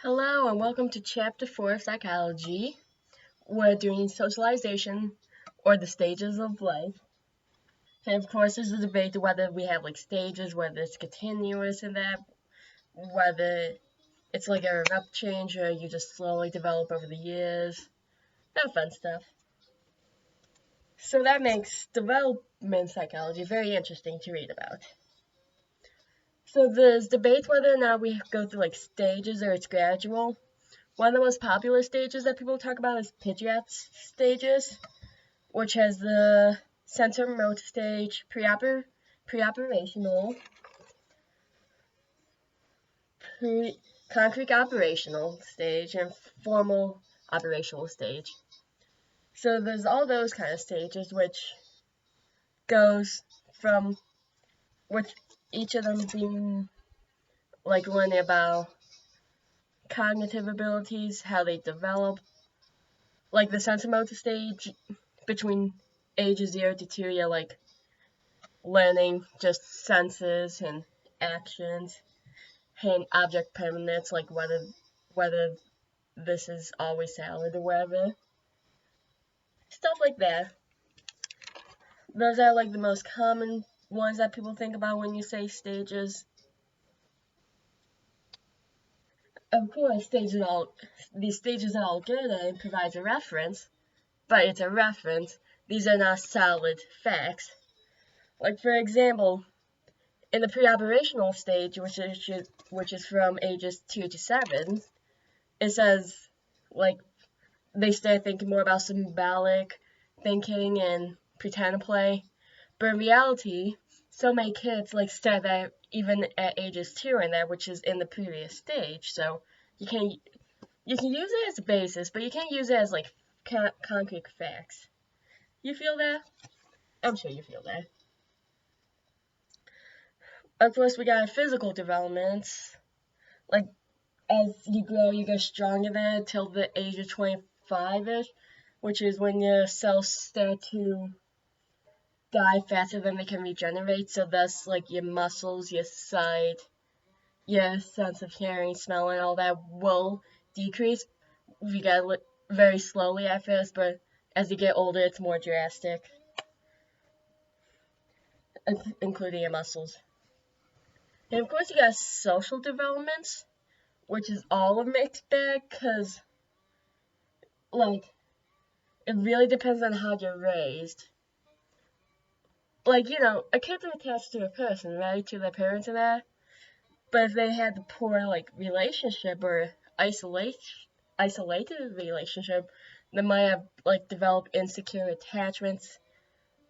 Hello and welcome to Chapter 4 of Psychology. We're doing socialization, or the stages of life. And of course, there's a debate whether we have like stages, whether it's continuous in that, whether it's like a abrupt change or you just slowly develop over the years. That fun stuff. So that makes development psychology very interesting to read about. So there's debate whether or not we go through like stages or it's gradual. One of the most popular stages that people talk about is Pidgeot's stages, which has the center motor stage, pre-operational, concrete operational stage, and formal operational stage. So there's all those kind of stages, which goes from with each of them being like learning about cognitive abilities, how they develop. Like the sensomotor stage, between ages 0 to 2, you're like learning just senses and actions and object permanence, like whether this is always salad or whatever. Stuff like that. Those are like the most common ones that people think about when you say stages. Of course, these stages are all good and provides a reference, but it's a reference. These are not solid facts. Like for example, in the pre-operational stage, which is from ages 2 to 7, it says like they start thinking more about symbolic thinking and pretend play. But in reality, so many kids like start that even at ages 2 and that, which is in the previous stage. So you can use it as a basis, but you can't use it as like concrete facts. You feel that? I'm sure you feel that. Of course, we got physical developments. Like as you grow, you get stronger there till the age of 25-ish, which is when your cells start to die faster than they can regenerate. So thus, like your muscles, your sight, your sense of hearing, smell, and all that will decrease. You get very slowly at first, but as you get older, it's more drastic, including your muscles. And of course, you got social developments, which is all a mixed bag, because like it really depends on how you're raised. Like, a kid's attached to a person, right? To their parents and that. But if they had a poor, like, relationship or isolated relationship, they might have, like, developed insecure attachments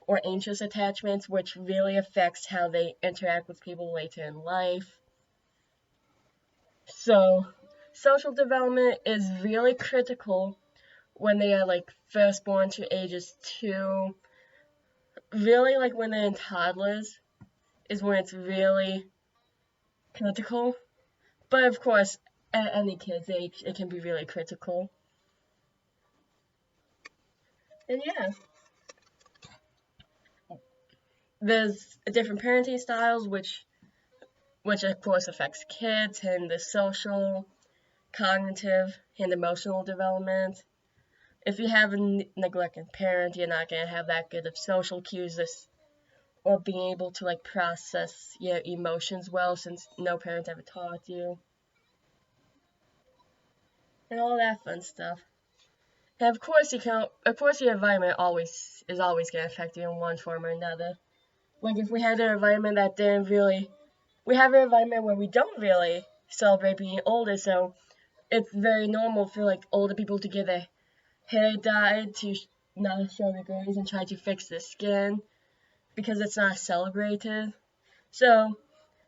or anxious attachments, which really affects how they interact with people later in life. So, social development is really critical when they are, like, first born to ages 2. Really, like, when they're in toddlers is when it's really critical. But of course, at any kid's age, it can be really critical. And yeah, there's different parenting styles, which of course affects kids and the social, cognitive, and emotional development. If you have a neglected parent, you're not gonna have that good of social cues or being able to like process your emotions well, since no parent ever taught you, and all that fun stuff. And of course, your environment is always gonna affect you in one form or another. Like if we had an environment that didn't really, we have an environment where we don't really celebrate being older, so it's very normal for like older people to get their hair dyed to not show the grays and try to fix their skin because it's not celebrated. So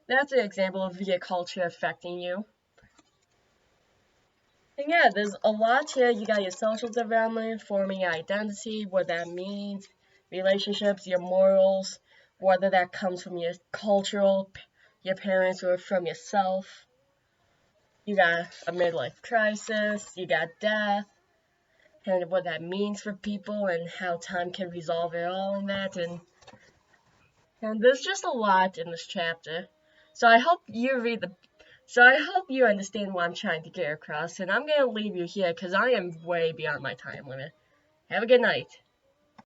that's an example of your culture affecting you. And yeah, there's a lot here. You got your social development, forming your identity, what that means, relationships, your morals, whether that comes from your your parents, or from yourself. You got a midlife crisis, you got death, and what that means for people, and how time can resolve it all in that. And there's just a lot in this chapter. So I hope you read the So I hope you understand what I'm trying to get across, and I'm going to leave you here because I am way beyond my time limit. Have a good night.